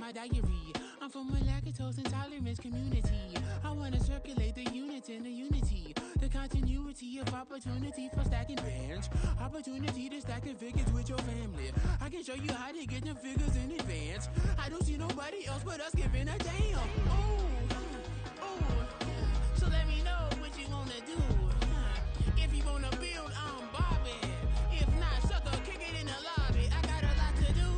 my diary. I'm from a lactose intolerance community. I wanna circulate the units in the unity. The continuity of opportunity for stacking bands. Opportunity to stack the figures with your family. I can show you how to get them figures in advance. I don't see nobody else but us giving a damn. So let me know what you wanna do. If you wanna build, I'm Bobby. If not, sucker, kick it in the lobby. I got a lot to do.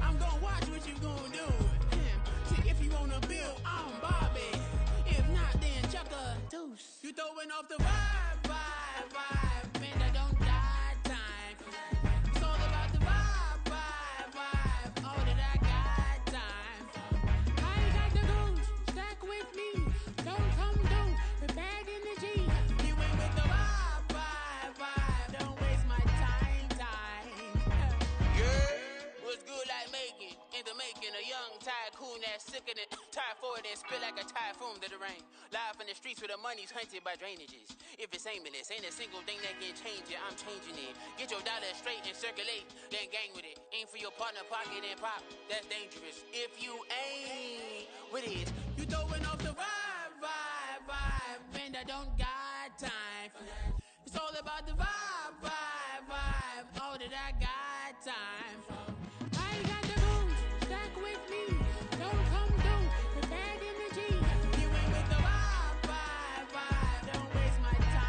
I'm gonna watch what you gonna do. See, if you wanna build, I'm Bobby. If not, then chuck a deuce. You throwing off the vibe, man, I don't die time. It's all about the vibe, all that I got time. I ain't got the goose, stack with me. Don't come through with bad energy. You ain't with the vibe, don't waste my time. Yeah, what's good like making, in the making, a young tycoon that's sick of it. Tie forward and spit like a typhoon to the rain. Live in the streets where the money's hunted by drainages. If it's aimless, ain't a single thing that can change it. I'm changing it. Get your dollar straight and circulate, then gang with it. Aim for your partner, pocket and pop. That's dangerous. If you ain't with it, you throwing off the vibe, man, I don't got time for that. It's all about the vibe, all that I got time for. I ain't got the goose, stack with me. Don't come through with bad energy. You ain't with the vibe, don't waste my time.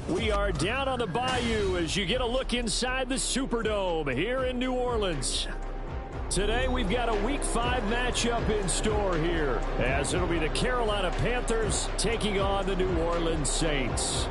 We are down on the bayou as you get a look inside the Superdome here in New Orleans. Today we've got a Week 5 matchup in store here, as it'll be the Carolina Panthers taking on the New Orleans Saints.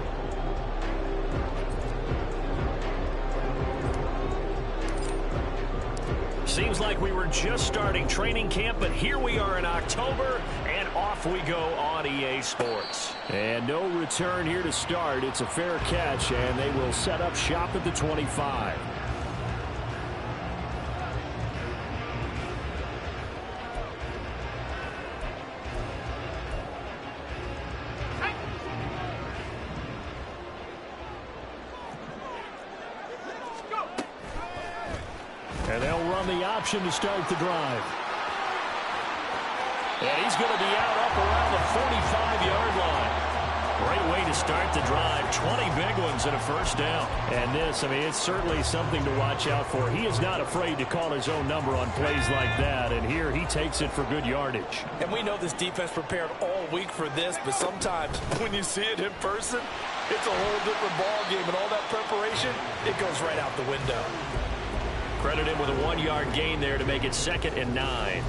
Seems like we were just starting training camp, but here we are in October, and off we go on EA Sports. And no return here to start. It's a fair catch, and they will set up shop at the 25. And they'll run the option to start the drive. And he's going to be out up around the 45-yard line. Great way to start the drive. 20 big ones and a first down. And this, I mean, it's certainly something to watch out for. He is not afraid to call his own number on plays like that. And here he takes it for good yardage. And we know this defense prepared all week for this, but sometimes when you see it in person, it's a whole different ball game. And all that preparation, it goes right out the window. Credit him with a 1-yard gain there to make it 2nd and 9.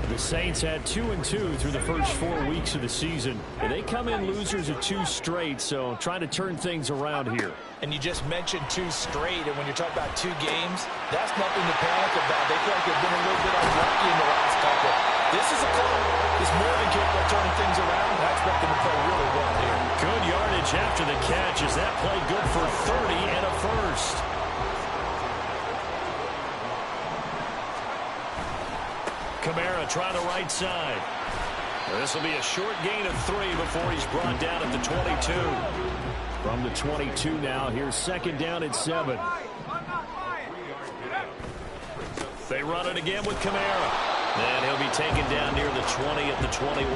The Saints had 2-2 through the first 4 weeks of the season. And they come in losers of 2 straight, so trying to turn things around here. And you just mentioned 2 straight, and when you're talking about 2 games, that's nothing to panic about. They feel like they've been a little bit unlucky in the last couple. This is a club that's more than capable of turning things around, and I expect them to play really well here. Good yardage after the catch. Is that play good for 30 and a first? Kamara trying the right side. This will be a short gain of 3 before he's brought down at the 22. From the 22 now, here's 2nd down at 7. They run it again with Kamara. And he'll be taken down near the 20 at the 21.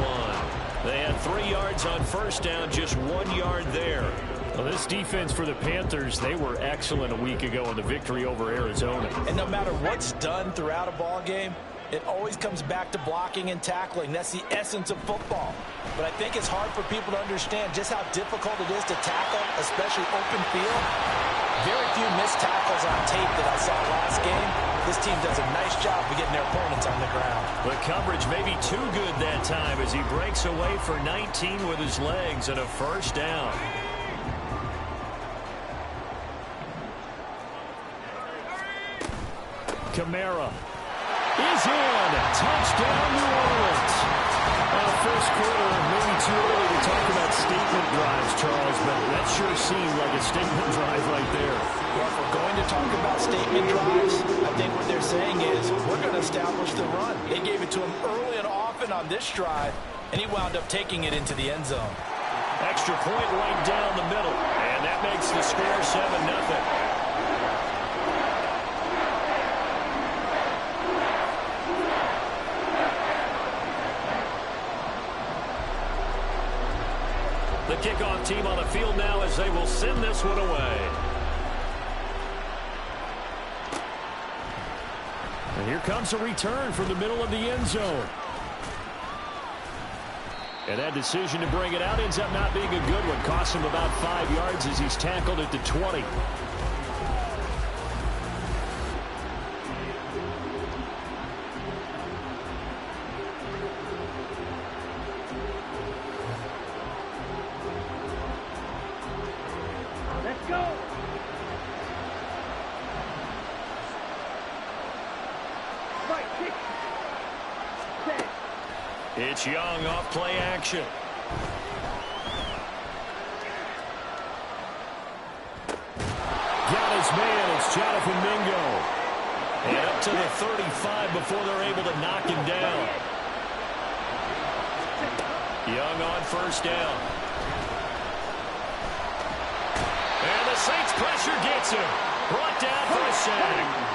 They had 3 yards on first down, just 1 yard there. Well, this defense for the Panthers, they were excellent a week ago in the victory over Arizona. And no matter what's done throughout a ball game, it always comes back to blocking and tackling. That's the essence of football. But I think it's hard for people to understand just how difficult it is to tackle, especially open field. Very few missed tackles on tape that I saw last game. This team does a nice job of getting their opponents on the ground. The coverage may be too good that time as he breaks away for 19 with his legs and a first down. Kamara is in. Touchdown, New Orleans. First quarter, maybe too early to talk about statement drives, Charles, but that sure seemed like a statement drive right there. Well, if we're going to talk about statement drives, I think what they're saying is we're going to establish the run. They gave it to him early and often on this drive, and he wound up taking it into the end zone. Extra point right down the middle, and that makes the score 7-0. The kickoff team on the field now as they will send this one away. And here comes a return from the middle of the end zone. And that decision to bring it out ends up not being a good one. Costs him about 5 yards as he's tackled at the 20. It's Young off play action. Got his man. It's Jonathan Mingo. And up to the 35 before they're able to knock him down. Young on first down. And the Saints pressure gets him. Brought down for a sack.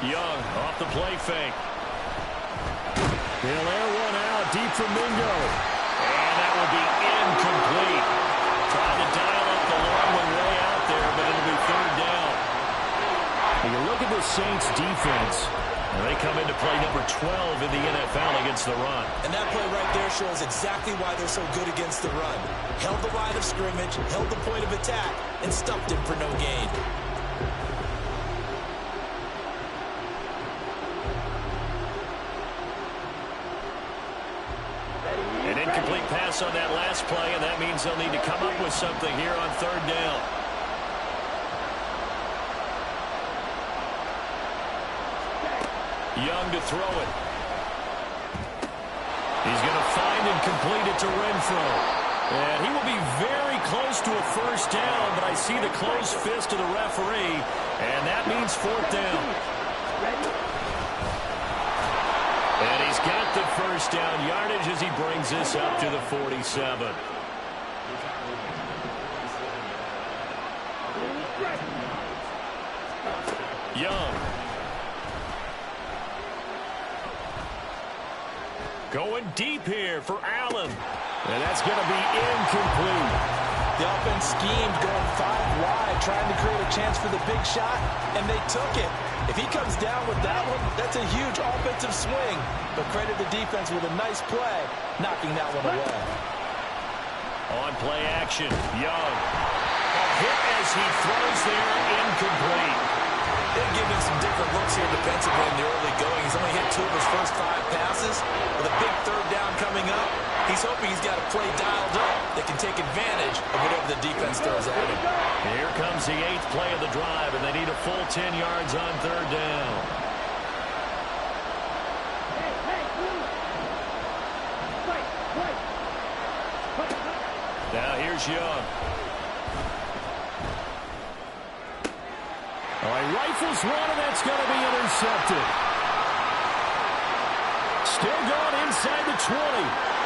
Young off the play fake. He'll air one out deep from Mingo. And that will be incomplete. Trying to dial up the long one way out there, but it'll be third down. When you look at the Saints defense, they come into play number 12 in the NFL against the run. And that play right there shows exactly why they're so good against the run. Held the line of scrimmage, held the point of attack, and stuffed him for no gain. An incomplete pass on that last play, and that means they'll need to come up with something here on third down. Young to throw it. He's going to find and complete it to Renfro. And he will be very close to a first down, but I see the closed fist of the referee, and that means fourth down. And he's got the first down yardage as he brings this up to the 47. Young. Going deep here for Allen. And that's going to be incomplete. The offense schemed going 5 wide, trying to create a chance for the big shot, and they took it. If he comes down with that one, that's a huge offensive swing. But credit the defense with a nice play, knocking that one away. On play action, Young. A hit as he throws there, incomplete. They've given some different looks here defensively in the early going. He's only hit 2 of his first 5 passes. With a big third down coming up, he's hoping he's got a play dialed up that can take advantage of whatever the defense throws at him. Here comes the 8th play of the drive, and they need a full 10 yards on third down. Now here's Young. All right, rifles one, and that's going to be intercepted. Still going inside the 20.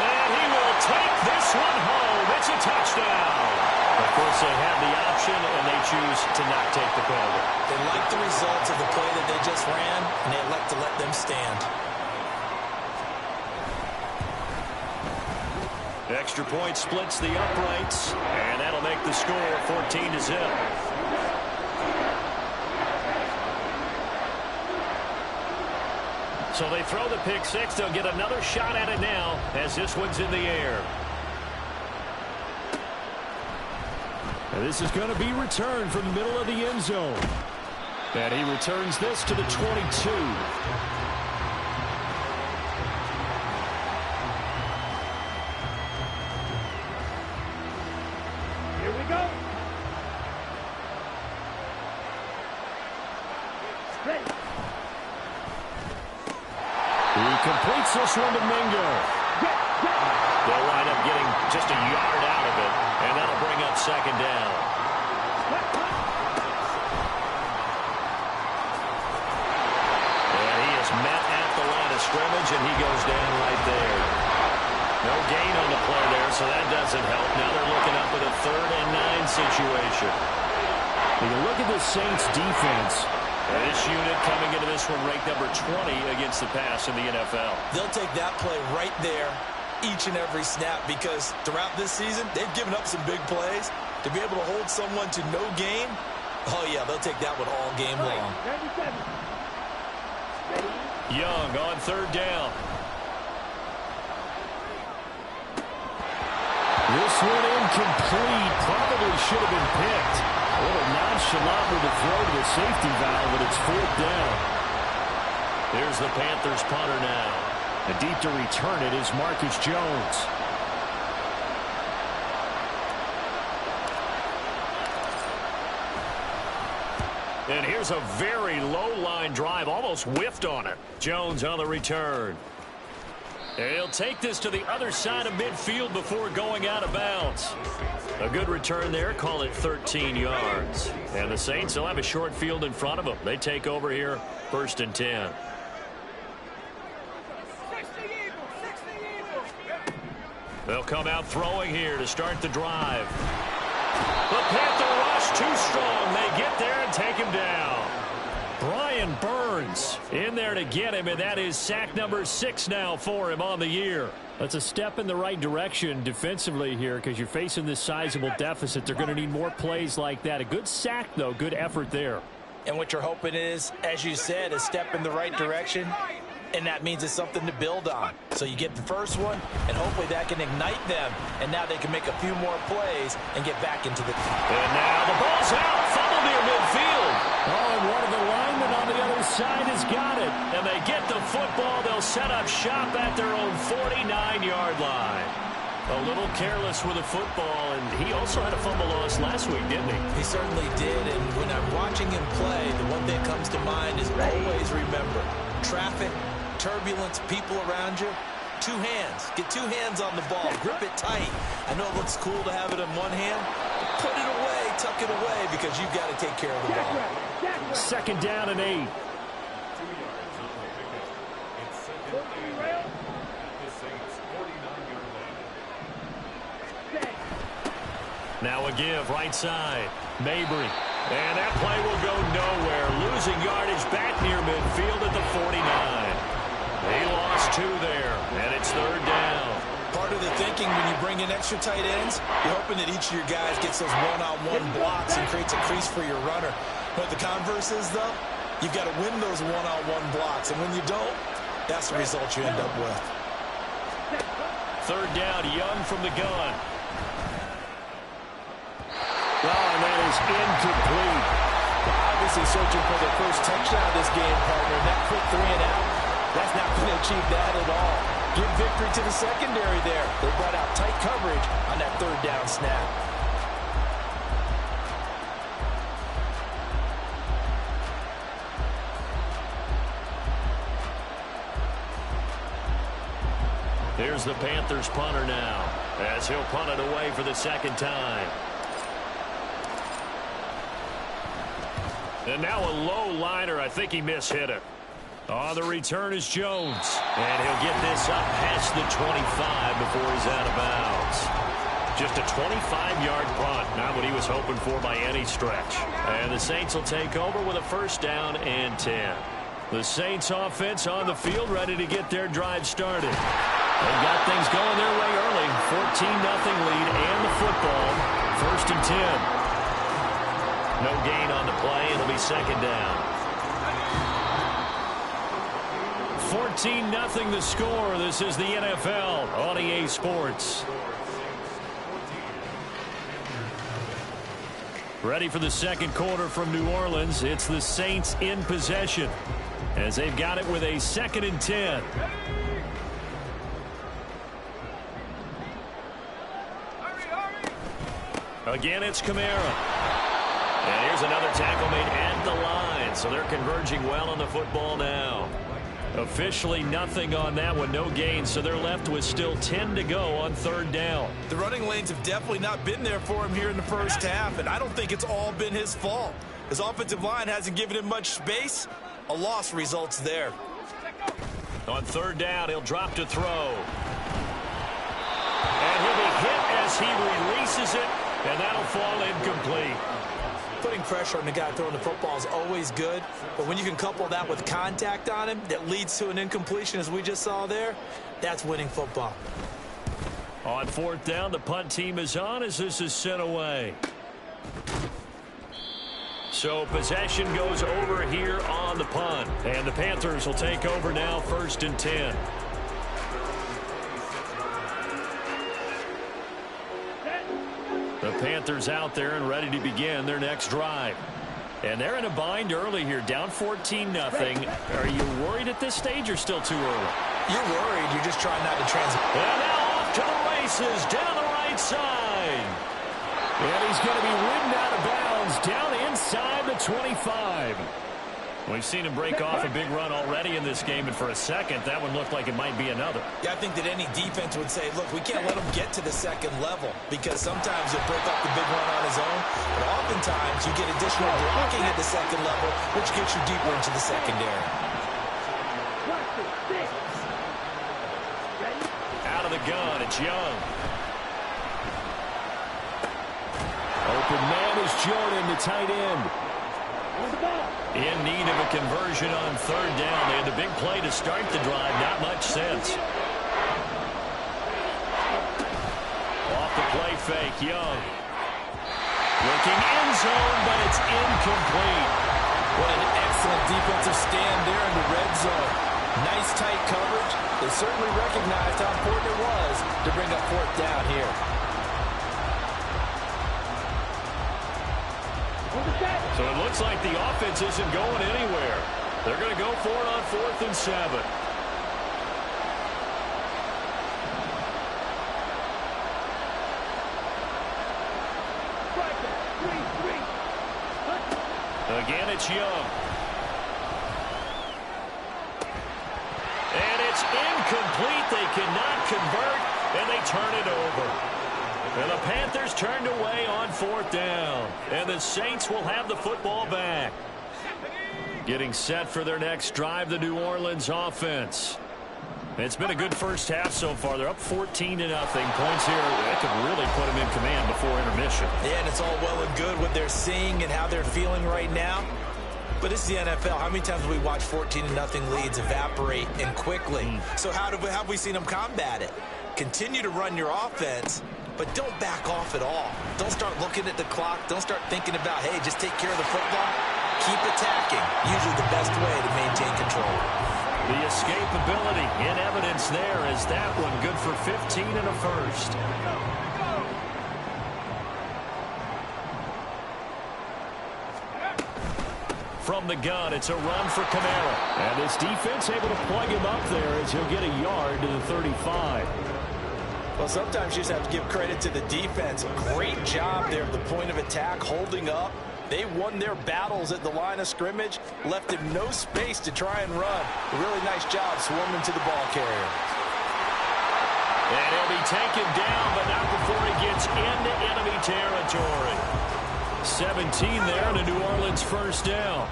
And he will take this one home. It's a touchdown. The Of course, they have the option, and they choose to not take the penalty. They like the results of the play that they just ran, and they elect to let them stand. Extra point splits the uprights, and that'll make the score 14-0. So they throw the pick six. They'll get another shot at it now as this one's in the air. And this is going to be returned from the middle of the end zone. And he returns this to the 22. He completes this one to Mingo. They'll wind up getting just a yard out of it, and that'll bring up second down. And he is met at the line of scrimmage, and he goes down right there. No gain on the play there, so that doesn't help. Now they're looking up with a 3rd and 9 situation. When you look at the Saints defense, this unit coming into this one ranked number 20 against the pass in the NFL. They'll take that play right there each and every snap because throughout this season, they've given up some big plays. To be able to hold someone to no gain, oh, yeah, they'll take that one all game long. Young on 3rd down. this one incomplete. Probably should have been picked. A little nonchalant with the throw to the safety valve, but it's 4th down. Here's the Panthers punter now. And deep to return it is Marcus Jones. And here's a very low line drive, almost whiffed on it. Jones on the return. And he'll take this to the other side of midfield before going out of bounds. A good return there, call it 13 yards. And the Saints will have a short field in front of them. They take over here, 1st and 10. They'll come out throwing here to start the drive. The Panther rush too strong. They get there and take him down. Brian Burns in there to get him, and that is sack number 6 now for him on the year. That's a step in the right direction defensively here because you're facing this sizable deficit. They're going to need more plays like that. A good sack, though. Good effort there. And what you're hoping is, as you said, a step in the right direction. And that means it's something to build on. So you get the first one, and hopefully that can ignite them. And now they can make a few more plays and get back into the... And now the ball's out. Fumble near midfield. Oh, and one of the linemen on the other side has got it. And they get the football. They'll set up shop at their own 49-yard line. A little careless with the football, and he also had a fumble loss last week, didn't he? He certainly did, and when I'm watching him play, the one thing that comes to mind is always remember, traffic, turbulence, people around you, 2 hands. Get 2 hands on the ball. Grip it tight. I know it looks cool to have it in one hand. Put it away, tuck it away, because you've got to take care of the ball. 2nd down and 8. Now a give, right side. Mabry. And that play will go nowhere. Losing yardage back near midfield at the 49. He lost 2 there, and it's 3rd down. Part of the thinking when you bring in extra tight ends, you're hoping that each of your guys gets those one-on-one blocks and creates a crease for your runner. But the converse is, though, you've got to win those one-on-one blocks. And when you don't, that's the result you end up with. 3rd down, Young from the gun. Oh, and that is incomplete. Obviously searching for their first touchdown of this game, partner. And that quick 3 and out, that's not going to achieve that at all. Give victory to the secondary there. They brought out tight coverage on that 3rd down snap. Here's the Panthers punter now, as he'll punt it away for the 2nd time. And now a low liner. I think he mishit it. On the return is Jones. And he'll get this up past the 25 before he's out of bounds. Just a 25-yard punt, not what he was hoping for by any stretch. And the Saints will take over with a first down and 10. The Saints offense on the field, ready to get their drive started. They've got things going their way early. 14-0 lead and the football. First and 10. No gain on the play. It'll be second down. 14-0 the score. This is the NFL on EA Sports. Ready for the second quarter from New Orleans. It's the Saints in possession as they've got it with a 2nd and 10. Again, it's Kamara. And here's another tackle made at the line. So they're converging well on the football now. Officially nothing on that one, no gain, so they're left with still 10 to go on 3rd down. The running lanes have definitely not been there for him here in the first half, and I don't think it's all been his fault. His offensive line hasn't given him much space. A loss results there. On 3rd down, he'll drop to throw. And he'll be hit as he releases it, and that'll fall incomplete. Putting pressure on the guy throwing the football is always good, but when you can couple that with contact on him that leads to an incompletion, as we just saw there, that's winning football. On 4th down, the punt team is on as this is sent away. So possession goes over here on the punt, and the Panthers will take over now, 1st and 10. The Panthers out there and ready to begin their next drive. And they're in a bind early here, down 14-0. Are you worried at this stage or still too early? You're worried. You're just trying not to transit. And now off to the races down the right side. And he's going to be ridden out of bounds down inside the 25. We've seen him break off a big run already in this game, and for a second, that one looked like it might be another. Yeah, I think that any defense would say, look, we can't let him get to the second level because sometimes he'll break off the big run on his own, but oftentimes you get additional blocking at the second level, which gets you deeper into the secondary. Out of the gun, it's Young. Open man is Jordan, the tight end. In need of a conversion on 3rd down. They had the big play to start the drive. Not much sense. Off the play fake, Young. Looking end zone, but it's incomplete. What an excellent defensive stand there in the red zone. Nice tight coverage. They certainly recognized how important it was to bring up 4th down here. So it looks like the offense isn't going anywhere. They're going to go for it on 4th and 7. Again, it's Young. And it's incomplete. They cannot convert, and they turn it over. And the Panthers turned away on 4th down. And the Saints will have the football back. Getting set for their next drive, the New Orleans offense. It's been a good first half so far. They're up 14-0. Points here that could really put them in command before intermission. Yeah, and it's all well and good what they're seeing and how they're feeling right now. But it's the NFL. How many times have we watched 14-0 leads evaporate and quickly? So how have we seen them combat it? Continue to run your offense, but don't back off at all. Don't start looking at the clock. Don't start thinking about, hey, just take care of the football. Keep attacking. Usually the best way to maintain control. The escapability in evidence there is that one good for 15 and a first. From the gun, it's a run for Kamara. And this defense able to plug him up there as he'll get a yard to the 35. Well, sometimes you just have to give credit to the defense. Great job there at the point of attack, holding up. They won their battles at the line of scrimmage, left him no space to try and run. A really nice job swarming to the ball carrier. And he'll be taken down, but not before he gets into enemy territory. 17 there and a New Orleans first down.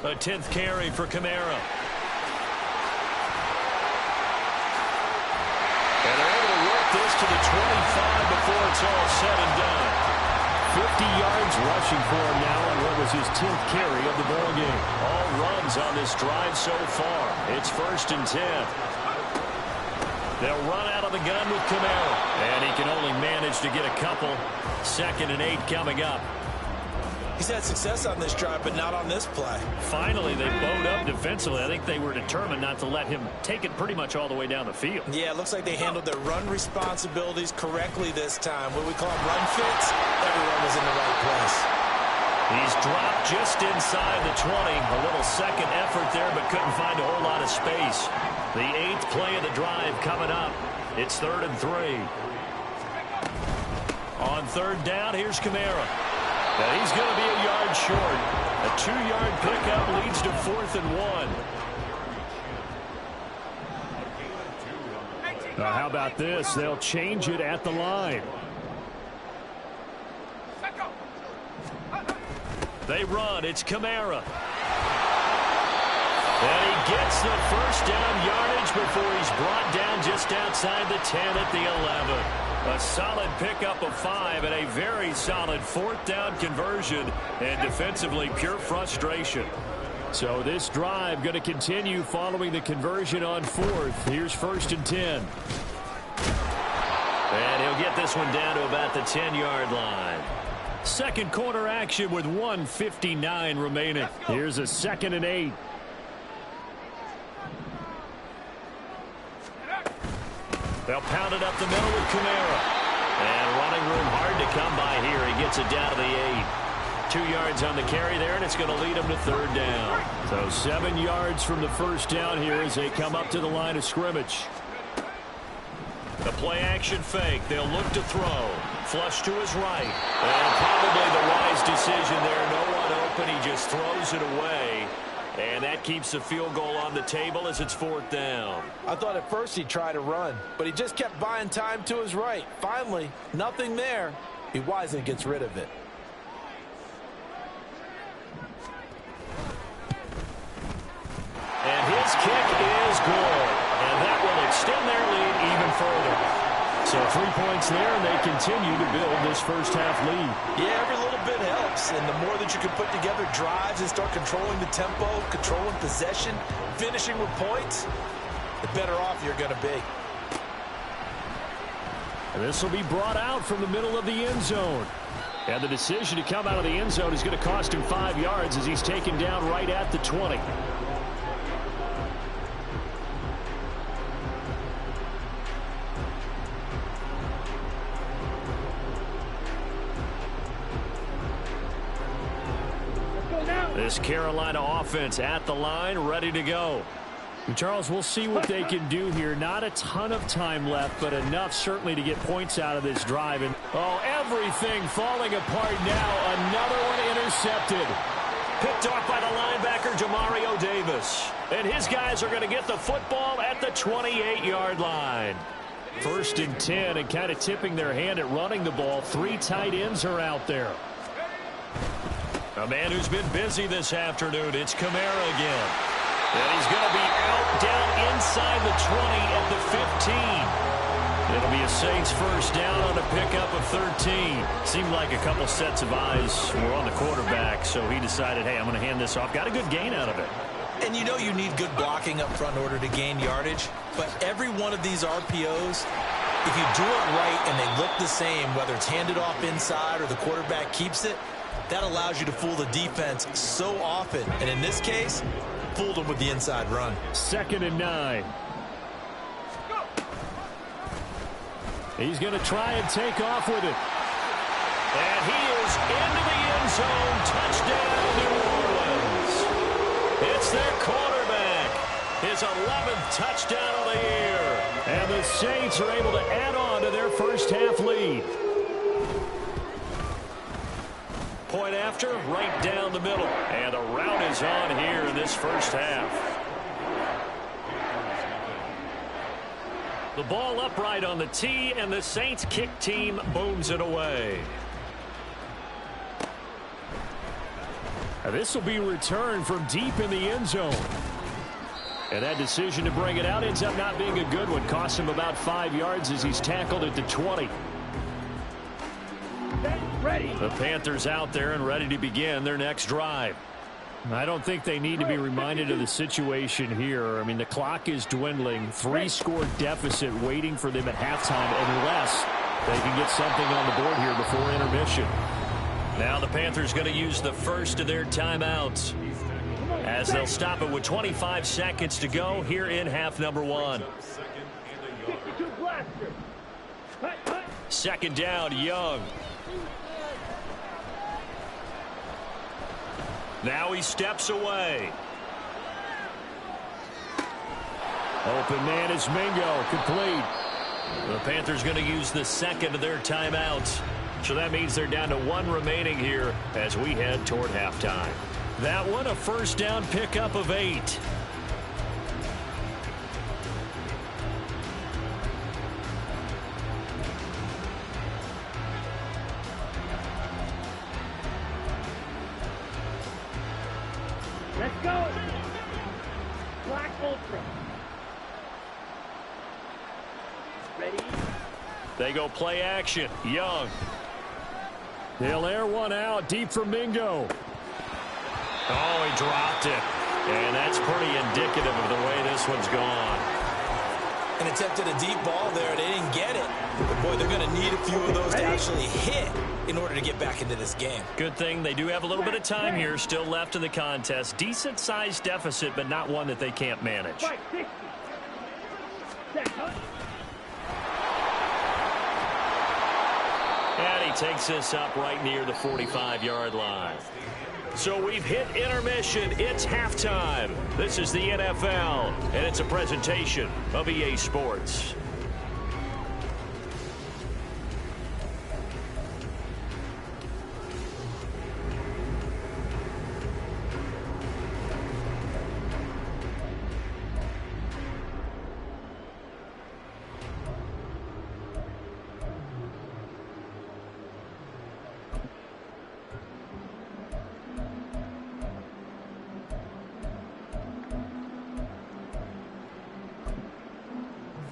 A 10th carry for Kamara. to the 25 before it's all said and done. 50 yards rushing for him now on what was his 10th carry of the ball game. All runs on this drive so far. It's 1st and 10. They'll run out of the gun with Kamara. And he can only manage to get a couple. 2nd and 8 coming up. He's had success on this drive, but not on this play. Finally, they bowed up defensively. I think they were determined not to let him take it pretty much all the way down the field. Yeah, it looks like they handled their run responsibilities correctly this time. What we call run fits, everyone was in the right place. He's dropped just inside the 20. A little second effort there, but couldn't find a whole lot of space. The 8th play of the drive coming up. It's 3rd and 3. On 3rd down, here's Kamara. And he's going to be a yard short. A 2-yard pickup leads to 4th and 1. Now, how about this? They'll change it at the line. They run. It's Kamara. And he gets the 1st down yardage before he's brought down just outside the 10 at the 11. A solid pickup of 5 and a very solid 4th down conversion, and defensively pure frustration. So this drive going to continue following the conversion on 4th. Here's 1st and 10. And he'll get this one down to about the 10-yard line. Second quarter action with 1:59 remaining. Here's a 2nd and 8. They'll pound it up the middle with Kamara. And running room hard to come by here. He gets it down to the 8. 2 yards on the carry there, and it's going to lead him to 3rd down. So 7 yards from the 1st down here as they come up to the line of scrimmage. The play-action fake. They'll look to throw. Flush to his right. And probably the wise decision there. No one open. He just throws it away. And that keeps the field goal on the table as it's 4th down. I thought at first he'd try to run, but he just kept buying time to his right. Finally, nothing there. He wisely gets rid of it. And his kick is good. And that will extend their lead even further. So 3 points there, and they continue to build this first half lead. Yeah, every little bit helps. And the more that you can put together drives and start controlling the tempo, controlling possession, finishing with points, the better off you're going to be. And this will be brought out from the middle of the end zone. And the decision to come out of the end zone is going to cost him 5 yards as he's taken down right at the 20. This Carolina offense at the line, ready to go. And Charles, we'll see what they can do here. Not a ton of time left, but enough certainly to get points out of this drive. And everything falling apart now. Another one intercepted. Picked off by the linebacker, Demario Davis. And his guys are going to get the football at the 28-yard line. 1st and 10, and kind of tipping their hand at running the ball. 3 tight ends are out there. A man who's been busy this afternoon. It's Kamara again. And he's going to be out down inside the 20 at the 15. It'll be a Saints 1st down on a pickup of 13. Seemed like a couple sets of eyes were on the quarterback, so he decided, hey, I'm going to hand this off. Got a good gain out of it. And you know you need good blocking up front in order to gain yardage. But every one of these RPOs, if you do it right and they look the same, whether it's handed off inside or the quarterback keeps it, that allows you to fool the defense so often. And in this case, fooled them with the inside run. 2nd and 9. He's going to try and take off with it. And he is into the end zone. Touchdown, New Orleans. It's their quarterback. His 11th touchdown of the year. And the Saints are able to add on to their first half lead. Point after, right down the middle. And a rout is on here in this first half. The ball upright on the tee, and the Saints kick team booms it away. Now this will be returned from deep in the end zone. And that decision to bring it out ends up not being a good one. Costs him about 5 yards as he's tackled at the 20. Ready. The Panthers out there and ready to begin their next drive. I don't think they need to be reminded of the situation here. I mean, the clock is dwindling. 3-score deficit waiting for them at halftime unless they can get something on the board here before intermission. Now the Panthers going to use the first of their timeouts as they'll stop it with 25 seconds to go here in half number 1. Second down, Young. Now he steps away. Open man is Mingo. Complete. The Panthers going to use the second of their timeouts. So that means they're down to 1 remaining here as we head toward halftime. That one a first down pickup of 8. Let's go. Black Ultra. Ready? They go play action. Young. They'll air one out deep for Mingo. Oh, he dropped it. And that's pretty indicative of the way this one's gone. And attempted a deep ball there. They didn't get it. But, boy, they're going to need a few of those to actually hit in order to get back into this game. Good thing they do have a little bit of time here still left in the contest. Decent-sized deficit, but not one that they can't manage. And he takes this up right near the 45-yard line. So we've hit intermission. It's halftime. This is the NFL, and it's a presentation of EA Sports.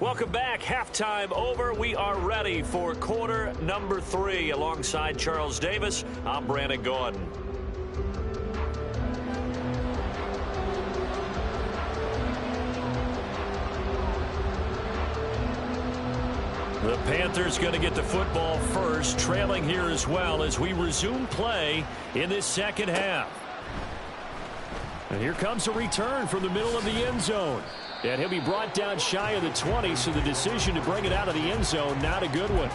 Welcome back. Halftime over. We are ready for quarter number 3. Alongside Charles Davis, I'm Brandon Gordon. The Panthers going to get the football first, trailing here as well as we resume play in this second half. And here comes a return from the middle of the end zone. And he'll be brought down shy of the 20, so the decision to bring it out of the end zone, not a good one.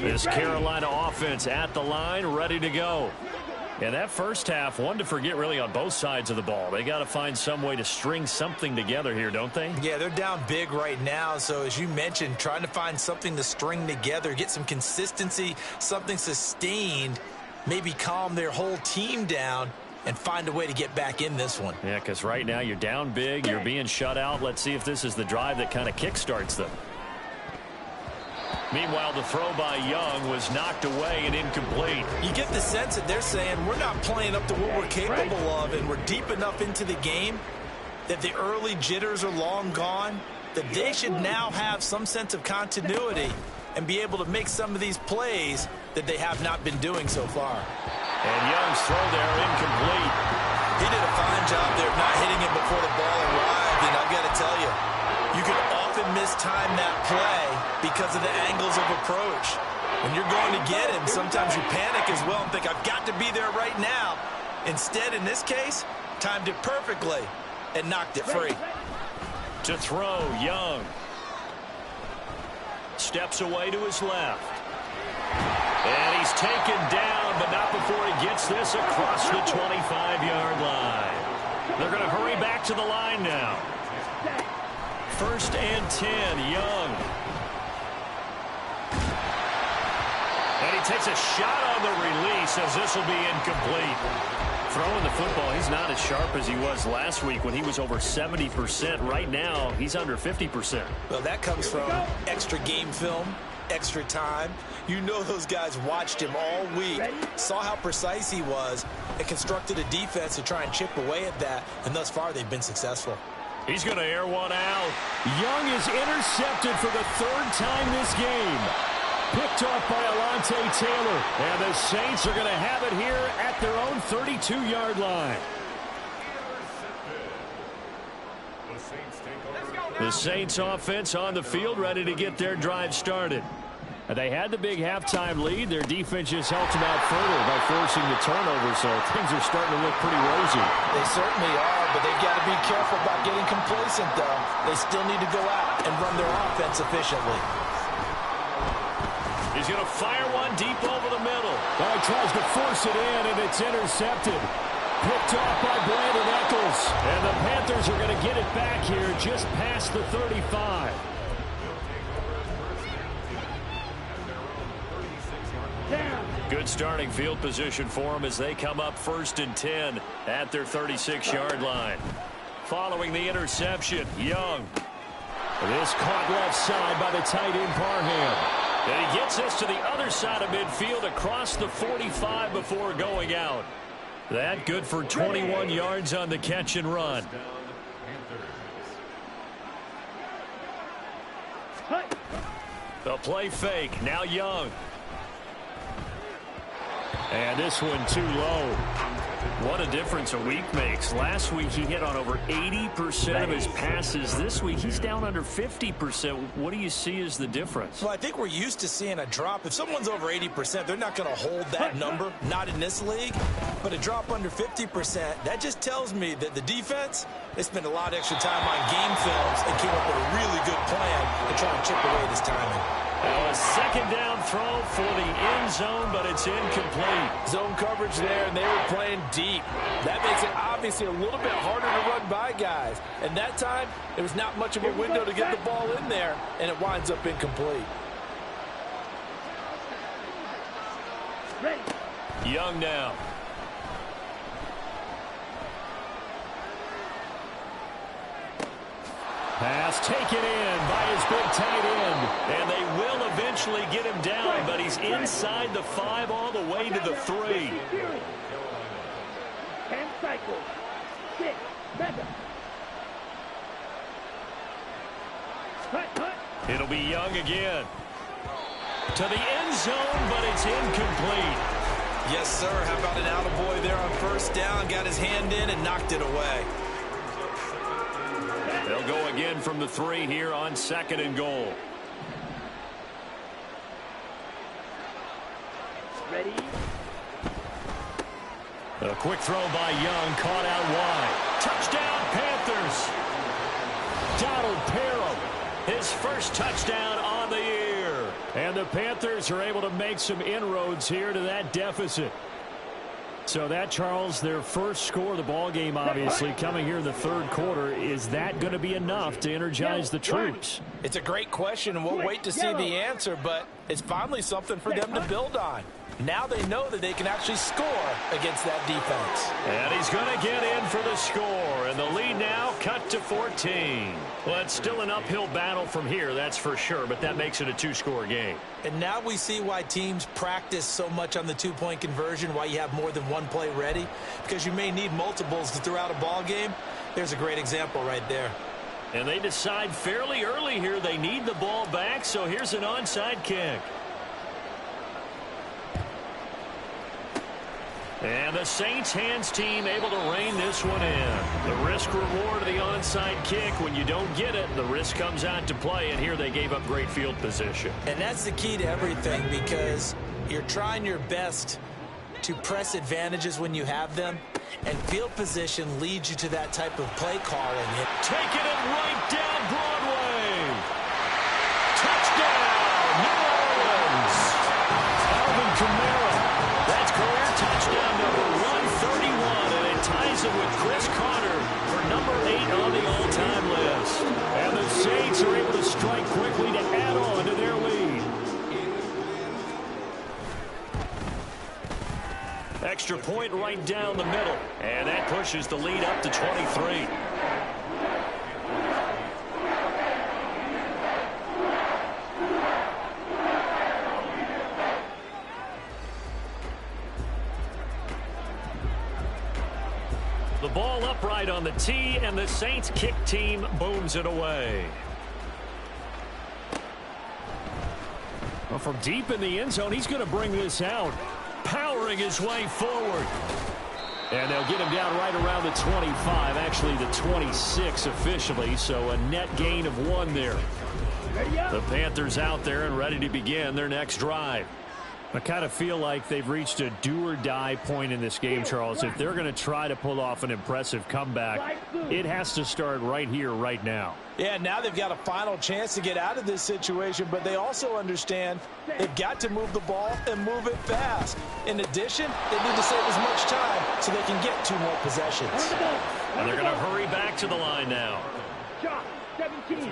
This Carolina offense at the line, ready to go. And that first half, one to forget really on both sides of the ball. They got to find some way to string something together here, don't they? Yeah, they're down big right now. So as you mentioned, trying to find something to string together, get some consistency, something sustained, maybe calm their whole team down and find a way to get back in this one. Yeah, because right now you're down big, you're being shut out. Let's see if this is the drive that kind of kickstarts them. Meanwhile, the throw by Young was knocked away and incomplete. You get the sense that they're saying we're not playing up to what we're capable of, and we're deep enough into the game that the early jitters are long gone, that they should now have some sense of continuity and be able to make some of these plays that they have not been doing so far. And Young's throw there incomplete. He did a fine job there of not hitting it before the ball arrived, and I've got to tell you, you can often mistime that play because of the angles of approach. When you're going to get him, sometimes you panic as well and think, I've got to be there right now. Instead, in this case, timed it perfectly and knocked it free. To throw, Young. Steps away to his left. And he's taken down, but not before he gets this across the 25-yard line. They're going to hurry back to the line now. First and 10, Young. And he takes a shot on the release as this will be incomplete. Throwing the football, he's not as sharp as he was last week when he was over 70%. Right now, he's under 50%. Well, that comes from extra game film, extra time. You know those guys watched him all week, saw how precise he was, and constructed a defense to try and chip away at that, and thus far they've been successful. He's going to air one out. Young is intercepted for the third time this game. Picked off by Alontae Taylor. And the Saints are going to have it here at their own 32-yard line. The Saints offense on the field, ready to get their drive started. They had the big halftime lead. Their defense just helped them out further by forcing the turnover, so things are starting to look pretty rosy. They certainly are, but they've got to be careful about getting complacent, though. They still need to go out and run their offense efficiently. He's going to fire one deep over the middle. He tries to force it in, and it's intercepted. Picked off by Brandon Eccles. And the Panthers are going to get it back here just past the 35. Good starting field position for them as they come up 1st and 10 at their 36-yard line. Following the interception, Young. This caught left side by the tight end Parham. And he gets this to the other side of midfield across the 45 before going out. That good for 21 yards on the catch and run. The play fake. Now Young. And this one too low. What a difference a week makes. Last week he hit on over 80% of his passes. This week he's down under 50%. What do you see as the difference? Well, I think we're used to seeing a drop. If someone's over 80%, they're not going to hold that number. Not in this league. But a drop under 50%, that just tells me that the defense, they spent a lot of extra time on game films and came up with a really good plan to try and chip away this timing. A second down throw for the end zone, but it's incomplete. Zone coverage there, and they were playing deep. That makes it obviously a little bit harder to run by guys. And that time, there was not much of a window to get the ball in there, and it winds up incomplete. Young now. Pass taken in by his big tight end. And they will eventually get him down, but he's inside the 5 all the way to the 3. 10 cycles. 6. Mega. It'll be Young again. To the end zone, but it's incomplete. Yes, sir. How about an attaboy there on 1st down? Got his hand in and knocked it away. They'll go again from the 3 here on 2nd and goal. Ready? A quick throw by Young, caught out wide. Touchdown, Panthers. Donald Parham. His first touchdown on the year. And the Panthers are able to make some inroads here to that deficit. So that, Charles, their first score of the ball game, obviously, coming here in the 3rd quarter. Is that going to be enough to energize the troops? It's a great question, and we'll wait to see the answer, but it's finally something for them to build on. Now they know that they can actually score against that defense. And he's going to get in for the score, and the lead now cut to 14. Well, it's still an uphill battle from here, that's for sure, but that makes it a 2-score game. And now we see why teams practice so much on the 2-point conversion, why you have more than one play ready, because you may need multiples to throw out a ball game. There's a great example right there. And they decide fairly early here they need the ball back, so here's an onside kick. And the Saints hands team able to rein this one in. The risk reward of the onside kick. When you don't get it, the risk comes out to play, and here they gave up great field position. And that's the key to everything, because you're trying your best to press advantages when you have them, and field position leads you to that type of play calling. Taking it right down Broadway. Touchdown, New Orleans. Alvin Kamara. That's career touchdown number 131, and it ties him with Chris Carter for number 8 on the all-time list. And the Saints are able to strike quickly to add on to their lead. Extra point right down the middle, and that pushes the lead up to 23. ball upright on the tee, and the Saints kick team booms it away. Well, from deep in the end zone, he's going to bring this out, powering his way forward. And they'll get him down right around the 25, actually the 26 officially, so a net gain of 1 there. The Panthers out there and ready to begin their next drive. I kind of feel like they've reached a do-or-die point in this game, Charles. If they're going to try to pull off an impressive comeback, it has to start right here, right now. Yeah, now they've got a final chance to get out of this situation, but they also understand they've got to move the ball and move it fast. In addition, they need to save as much time so they can get 2 more possessions. And they're going to hurry back to the line now. 17.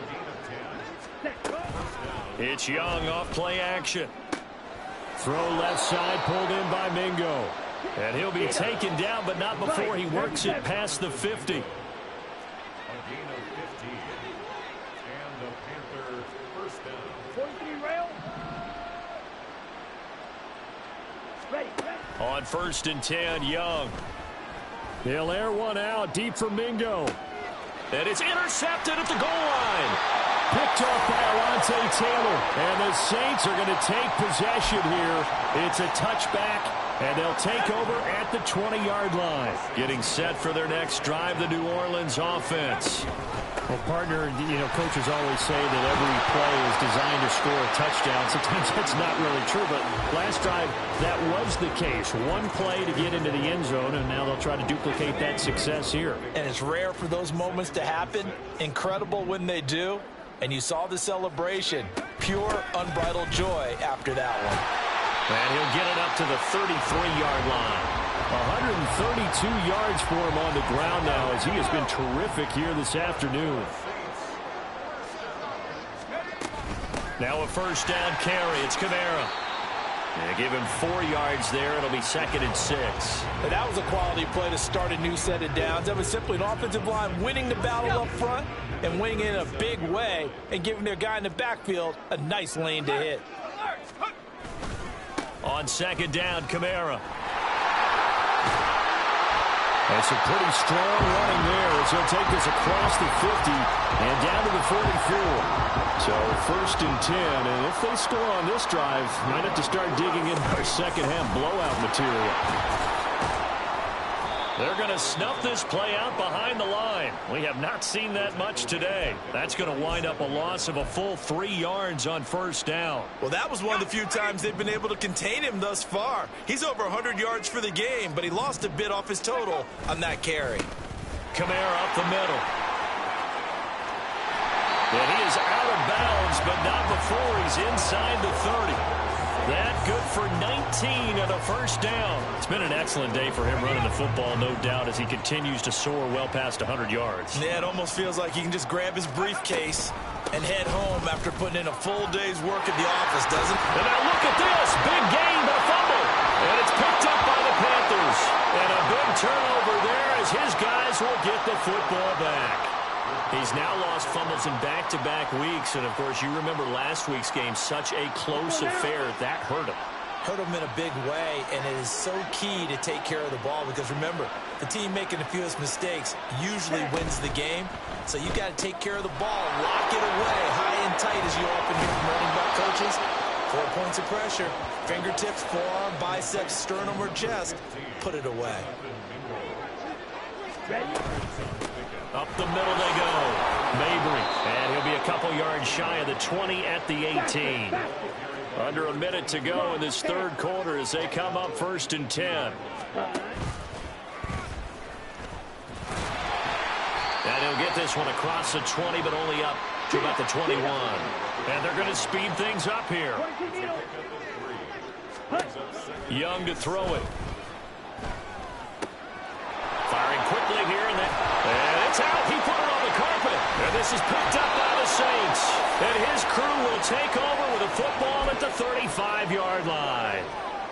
It's Young off play action. Throw left side, pulled in by Mingo. And he'll be taken down, but not before he works it past the 50. On 1st and 10, Young. He'll air one out deep for Mingo. And it's intercepted at the goal line. Picked off by Alontae Taylor. And the Saints are going to take possession here. It's a touchback, and they'll take over at the 20-yard line. Getting set for their next drive, the New Orleans offense. Well, partner, coaches always say that every play is designed to score a touchdown. Sometimes that's not really true, but last drive, that was the case. 1 play to get into the end zone, and now they'll try to duplicate that success here. And it's rare for those moments to happen. Incredible when they do. And you saw the celebration. Pure, unbridled joy after that one. And he'll get it up to the 33-yard line. 132 yards for him on the ground now, as he has been terrific here this afternoon. Now a 1st down carry. It's Kamara. They give him 4 yards there. It'll be 2nd and 6. And that was a quality play to start a new set of downs. That was simply an offensive line winning the battle up front and winning it in a big way and giving their guy in the backfield a nice lane to hit. On 2nd down, Kamara. That's a pretty strong running there as he'll take this across the 50 and down to the 44. So 1st and 10, and if they score on this drive, might have to start digging in our second half blowout material. They're going to snuff this play out behind the line. We have not seen that much today. That's going to wind up a loss of a full 3 yards on 1st down. Well, that was one of the few times they've been able to contain him thus far. He's over 100 yards for the game, but he lost a bit off his total on that carry. Kamara up the middle. And he is out of bounds, but not before he's inside the 30. That good for 19 and a 1st down. It's been an excellent day for him running the football, no doubt, as he continues to soar well past 100 yards. Yeah, it almost feels like he can just grab his briefcase and head home after putting in a full day's work at the office, doesn't it? And now look at this. Big gain, but a fumble. And it's picked up by the Panthers. And a big turnover there as his guys will get the football back. He's now lost fumbles in back-to-back weeks, and, of course, you remember last week's game, such a close affair. That hurt him. Hurt him in a big way, and it is so key to take care of the ball because, remember, the team making the fewest mistakes usually wins the game, so you got to take care of the ball, lock it away, high and tight, as you often hear from running back coaches. 4 points of pressure, fingertips, forearm, biceps, sternum, or chest, put it away. Up the middle they go. Mabry. And he'll be a couple yards shy of the 20 at the 18. Under a minute to go in this 3rd quarter as they come up 1st and 10. And he'll get this one across the 20, but only up to about the 21. And they're going to speed things up here. Young to throw it. Firing quickly here, and it's out. He put it on the carpet. And this is picked up by the Saints. And his crew will take over with a football at the 35-yard line.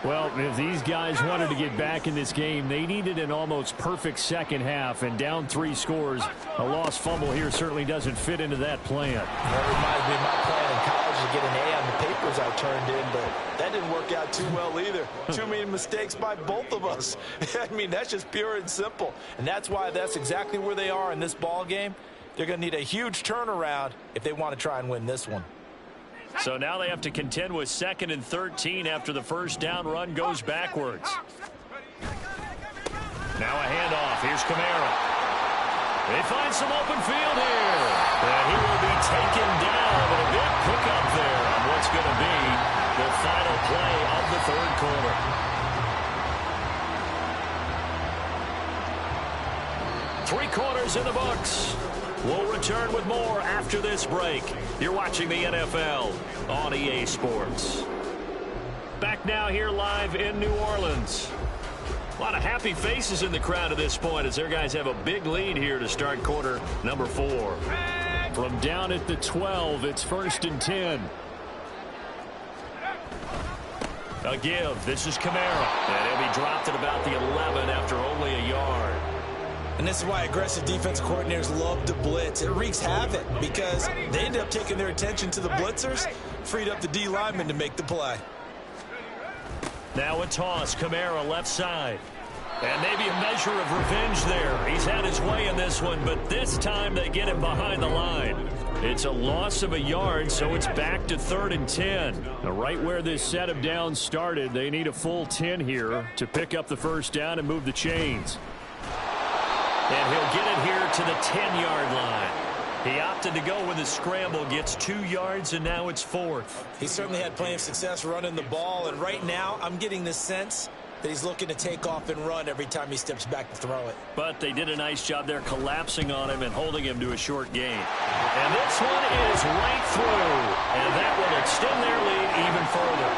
Well, if these guys wanted to get back in this game, they needed an almost perfect second half, and down 3 scores. A lost fumble here certainly doesn't fit into that plan. That reminds me of my plan in college to get an A on the paper blockers I turned in, but that didn't work out too well either. Too many mistakes by both of us. I mean, that's just pure and simple. And that's why that's exactly where they are in this ball game. They're going to need a huge turnaround if they want to try and win this one. So now they have to contend with 2nd and 13 after the first down run goes backwards. Now a handoff. Here's Kamara. They find some open field here. And he will be taken down, but a big pickup there on what's going to be the final play of the third quarter. Three quarters in the books. We'll return with more after this break. You're watching the NFL on EA Sports. Back now here live in New Orleans. A lot of happy faces in the crowd at this point as their guys have a big lead here to start quarter number 4. From down at the 12, it's 1st and 10. A give. This is Kamara. And he'll be dropped at about the 11 after only a yard. And this is why aggressive defense coordinators love to blitz. It wreaks havoc because they end up taking their attention to the blitzers, freed up the D lineman to make the play. Now a toss. Kamara left side. And maybe a measure of revenge there. He's had his way in this one, but this time they get him behind the line. It's a loss of a yard, so it's back to 3rd and 10. Now, right where this set of downs started, they need a full 10 here to pick up the first down and move the chains. And he'll get it here to the 10-yard line. He opted to go with a scramble, gets 2 yards, and now it's 4th. He certainly had plenty of success running the ball, and right now I'm getting the sense that he's looking to take off and run every time he steps back to throw it. But they did a nice job there collapsing on him and holding him to a short gain. And this one is right through, and that will extend their lead even further.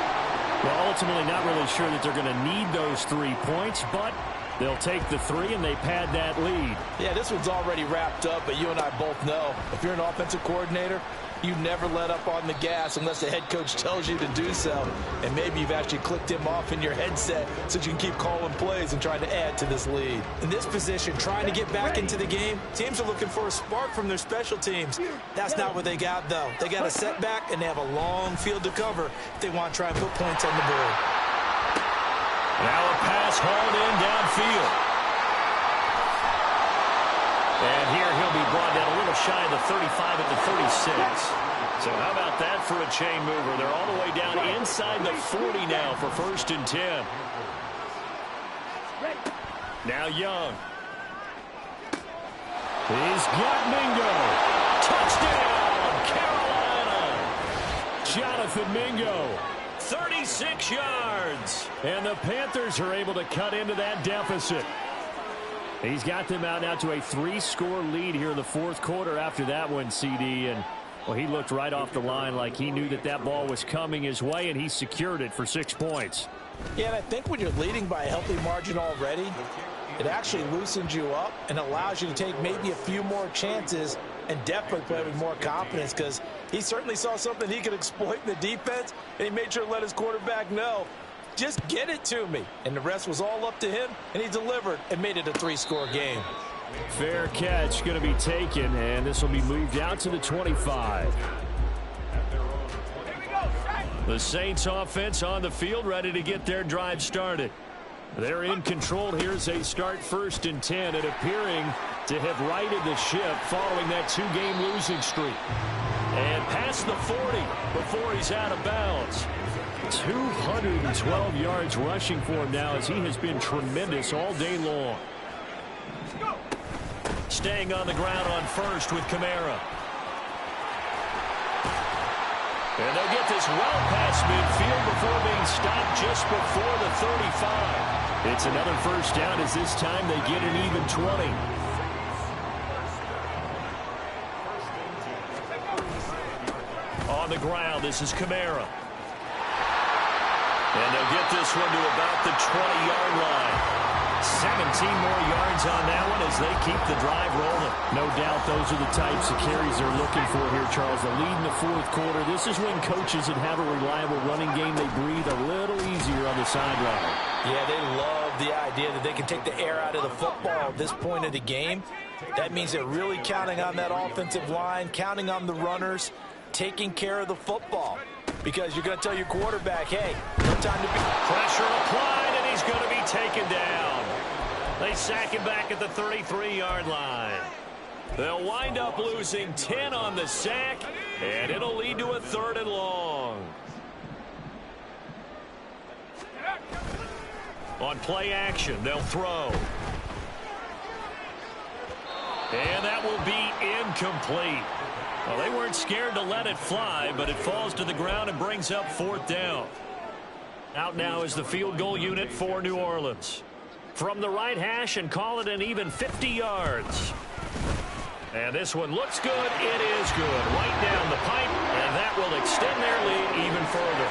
Well, ultimately not really sure that they're going to need those 3 points, but they'll take the 3 and they pad that lead. Yeah, this one's already wrapped up, but you and I both know if you're an offensive coordinator, you never let up on the gas unless the head coach tells you to do so. And maybe you've actually clicked him off in your headset so you can keep calling plays and trying to add to this lead. In this position, trying to get back into the game, teams are looking for a spark from their special teams. That's not what they got, though. They got a setback, and they have a long field to cover if they want to try and put points on the board. Now a pass hauled in downfield. And here he'll be brought down a little shy of the 35 at the 36. So how about that for a chain mover? They're all the way down inside the 40 now for 1st and 10. Now Young. He's got Mingo. Touchdown, Carolina. Jonathan Mingo. 36 yards. And the Panthers are able to cut into that deficit. He's got them out now to a 3-score lead here in the 4th quarter after that one, CD. And, well, he looked right off the line like he knew that that ball was coming his way, and he secured it for 6 points. Yeah, and I think when you're leading by a healthy margin already, it actually loosens you up and allows you to take maybe a few more chances and definitely play with more confidence because he certainly saw something he could exploit in the defense, and he made sure to let his quarterback know, just get it to me. And the rest was all up to him, and he delivered and made it a 3-score game. Fair catch going to be taken, and this will be moved out to the 25. The Saints offense on the field ready to get their drive started. They're in control here as they start 1st and 10 and appearing to have righted the ship following that 2-game losing streak. And past the 40 before he's out of bounds. 212 yards rushing for him now as he has been tremendous all day long. Staying on the ground on 1st with Kamara. And they'll get this well past midfield before being stopped just before the 35. It's another 1st down as this time they get an even 20. On the ground, this is Kamara. And they'll get this one to about the 20-yard line. 17 more yards on that one as they keep the drive rolling. No doubt those are the types of carries they're looking for here, Charles. The lead in the 4th quarter. This is when coaches that have a reliable running game, they breathe a little easier on the sideline. Yeah, they love the idea that they can take the air out of the football at this point of the game. That means they're really counting on that offensive line, counting on the runners, taking care of the football. because you're going to tell your quarterback, hey, no time to be. Pressure applied, and he's going to be taken down. They sack him back at the 33-yard line. They'll wind up losing 10 on the sack, and it'll lead to a 3rd and long. On play action, they'll throw. And that will be incomplete. Well, they weren't scared to let it fly, but it falls to the ground and brings up 4th down. Out now is the field goal unit for New Orleans. From the right hash and call it an even 50 yards. And this one looks good. It is good. Right down the pipe, and that will extend their lead even further.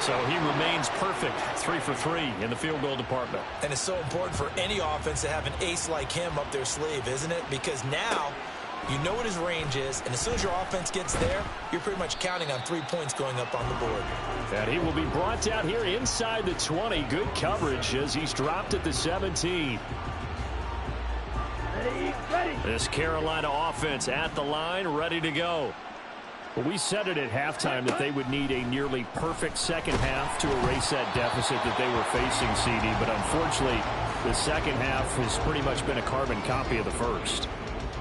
So he remains perfect, 3 for 3 in the field goal department. And it's so important for any offense to have an ace like him up their sleeve, isn't it? Because now you know what his range is, and as soon as your offense gets there, you're pretty much counting on 3 points going up on the board. And he will be brought down here inside the 20. Good coverage as he's dropped at the 17. This Carolina offense at the line, ready to go. Well, we said it at halftime that they would need a nearly perfect second half to erase that deficit that they were facing, CD. But unfortunately, the second half has pretty much been a carbon copy of the first.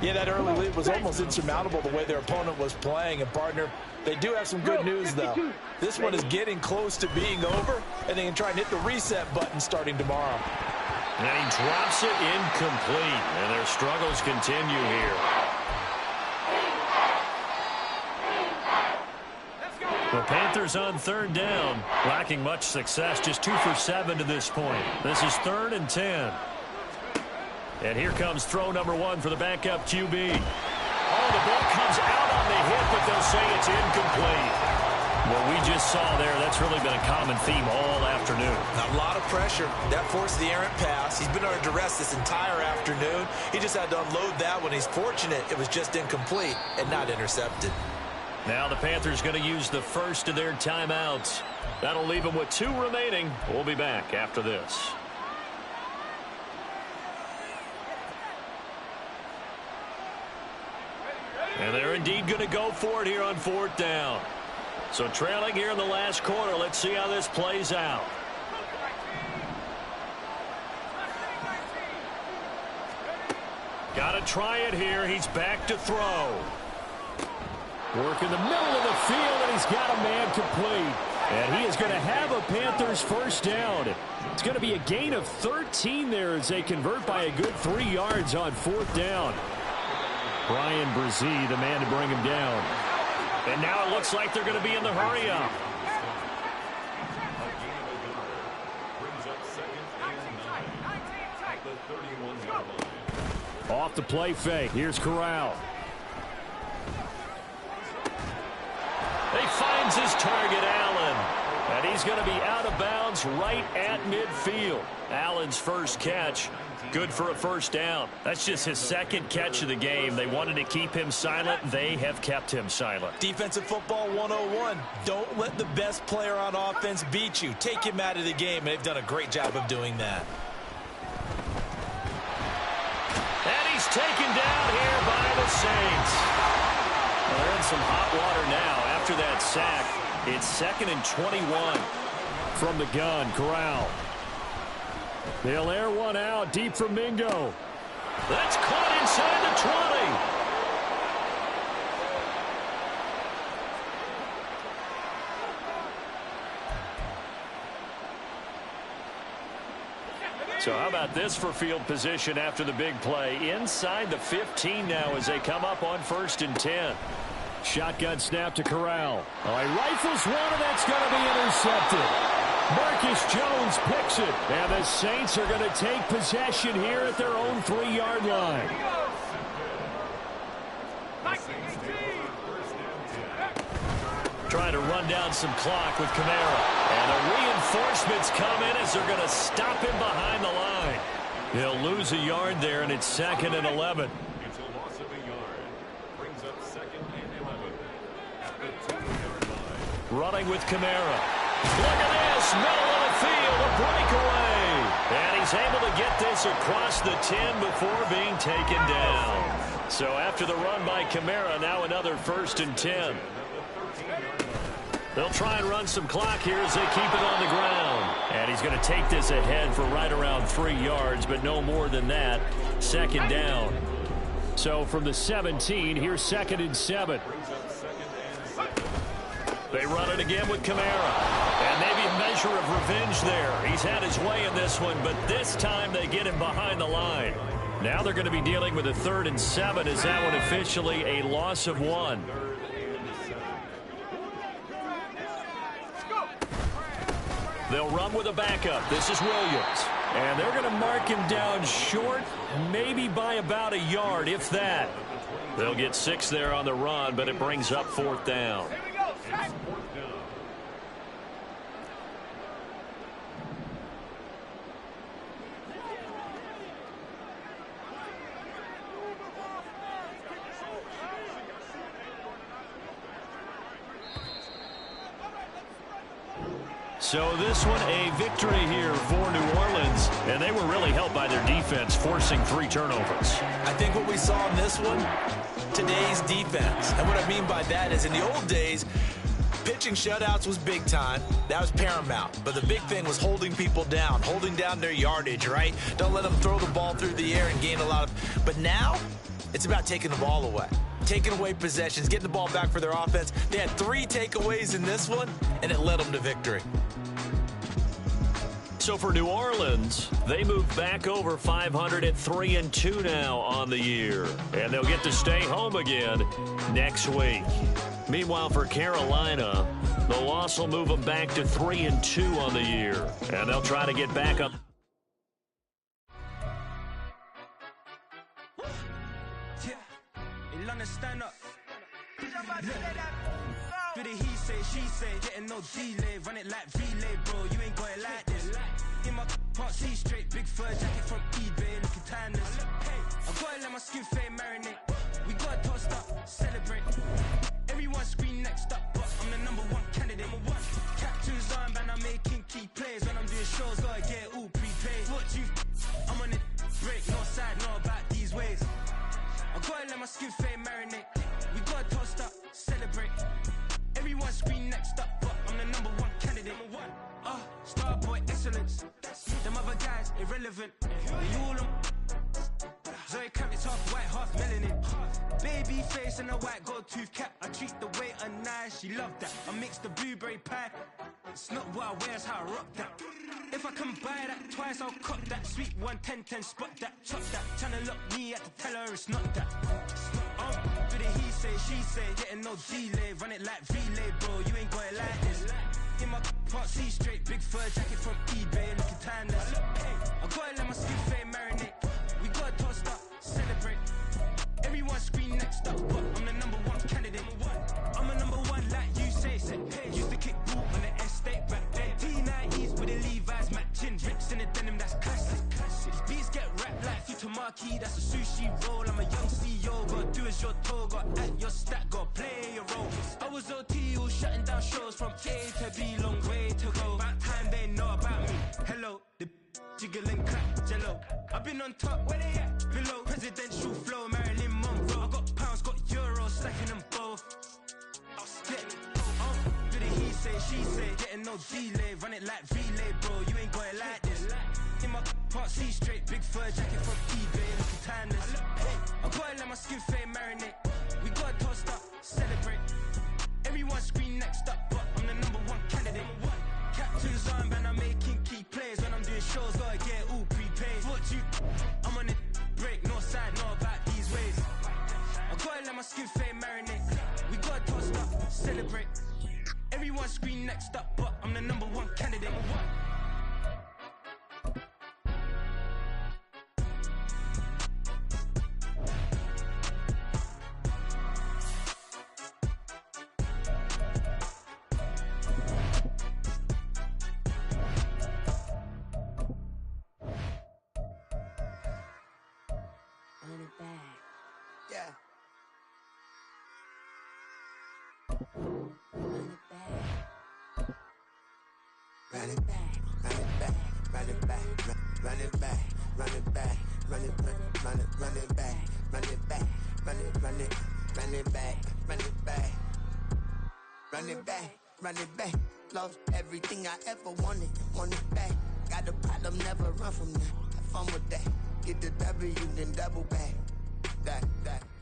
Yeah, that early lead was almost insurmountable the way their opponent was playing. And, partner, they do have some good news, though. This one is getting close to being over, and they can try and hit the reset button starting tomorrow. And he drops it incomplete, and their struggles continue here. The Panthers on 3rd down, lacking much success, just 2 for 7 to this point. This is 3rd and 10. And here comes throw number 1 for the backup QB. Oh, the ball comes out on the hit, but they'll say it's incomplete. What we just saw there, that's really been a common theme all afternoon. A lot of pressure. That forced the errant pass. He's been under duress this entire afternoon. He just had to unload that one. He's fortunate it was just incomplete and not intercepted. Now the Panthers going to use the first of their timeouts. That'll leave them with 2 remaining. We'll be back after this. And they're indeed going to go for it here on 4th down. So trailing here in the last quarter, let's see how this plays out. Got to try it here. He's back to throw. Work in the middle of the field, and he's got a man complete. And he is going to have a Panthers first down. It's going to be a gain of 13 there as they convert by a good 3 yards on 4th down. Brian Brzee, the man to bring him down. And now it looks like they're going to be in the hurry-up. Off the play fake. Here's Corral. He finds his target, Allen. And he's going to be out of bounds right at midfield. Allen's first catch. Good for a first down. That's just his 2nd catch of the game. They wanted to keep him silent. They have kept him silent. Defensive football 101. Don't let the best player on offense beat you. Take him out of the game, and they've done a great job of doing that. And he's taken down here by the Saints. Well, they're in some hot water now after that sack. It's 2nd and 21. From the gun, Corral. They'll air one out deep from Mingo. That's caught inside the 20. So how about this for field position after the big play? Inside the 15 now as they come up on 1st and 10. Shotgun snap to Corral. Oh, he rifles one, and that's going to be intercepted. Marcus Jones picks it, and the Saints are going to take possession here at their own 3-yard line. Trying to run down some clock with Kamara. And the reinforcements come in as they're going to stop him behind the line. He'll lose a yard there, and it's 2nd and 11. It's a loss of a yard. Brings up 2nd and 11 at the 2-yard line. Running with Kamara. Look at this, middle of the field, a breakaway. And he's able to get this across the 10 before being taken down. So after the run by Kamara, now another 1st and 10. They'll try and run some clock here as they keep it on the ground. And he's going to take this ahead for right around 3 yards, but no more than that. Second down. So from the 17, here's 2nd and 7. They run it again with Kamara. And maybe a measure of revenge there. He's had his way in this one, but this time they get him behind the line. Now they're going to be dealing with a 3rd and 7. Is that one officially a loss of 1? They'll run with a backup. This is Williams. And they're going to mark him down short, maybe by about a yard, if that. They'll get 6 there on the run, but it brings up 4th down. So this one a victory here for New Orleans, and they were really helped by their defense forcing 3 turnovers. I think what we saw in this one, today's defense. And what I mean by that is in the old days, pitching shutouts was big time. That was paramount. But the big thing was holding people down, holding down their yardage, right? Don't let them throw the ball through the air and gain a lot of... But now, it's about taking the ball away. Taking away possessions, getting the ball back for their offense. They had 3 takeaways in this one, and it led them to victory. So for New Orleans, they move back over 500 at 3-2 now on the year. And they'll get to stay home again next week. Meanwhile, for Carolina, the loss will move them back to 3-2 on the year. And they'll try to get back up. Stand up. Do the he say, she say, getting no delay, run it like relay, bro. You ain't got it like this. In my can't see straight, big fur jacket from eBay, looking timeless. I gotta let my skin fade marinate. We gotta toast up, celebrate. Everyone scream next up, but I'm the #1 candidate. Captain's on, man, I'm making key plays. When I'm doing shows, gotta get all prepaid. What you? I'm on it, break, no side, no about these ways. I gotta let my skin fade marinate. We gotta toast up, celebrate. Everyone scream next up, but I'm the #1 candidate. Starboy excellence. Them other guys irrelevant. They all on. Zoe Kravitz half white, half melanin. Baby face and a white gold tooth cap. I treat the waiter nice, she love that. I mix the blueberry pie. It's not what I wear, it's how I rock that. If I can buy that twice, I'll cop that. Sweet 110, spot that, chop that. Tryna lock me at the tell her it's not that. Do the he say, she say, getting no delay. Run it like relay, bro, you ain't got it like this. In my can't see straight, big fur jacket from eBay, looking timeless. I gotta let my skin fade marinate. We gotta toast up, celebrate. Everyone scream next up, but I'm the #1 candidate. I'm a #1 like you say. Used to kick ball on the estate back then. T90s with the Levi's matching. Rips in the denim, that's classic. Beats get wrapped like Futamaki, that's a sushi roll. I'm a young CEO, gotta do as you're told. Gotta act your stat, gotta play your role. I was OT, all shutting down shows from A to B, long way to go. About time they know about me. Hello, the jiggle and clap, jello. I've been on top, where they at? Below, presidential flow, Marilyn Monroe. I got pounds, got euros, stacking them both. I'll split. Do the he say, she say, getting no delay. Run it like relay, bro, you ain't got it like this. In my can't see straight, big fur jacket from eBay, looking timeless. I gotta let my skin fade marinate. We gotta toast up, celebrate. Everyone scream next up, but I'm the #1 candidate. Captain's on, man, I'm making key plays. When I'm doing shows, gotta get all prepaid. What you? I'm on it, break, no side, no about these ways. I gotta let my skin fade marinate. We gotta toast up, celebrate. Everyone scream next up, but I'm the #1 candidate. run it back. Lost everything I ever wanted, want it back. Got a problem, never run from that. Have fun with that. Get the W, then double back. That.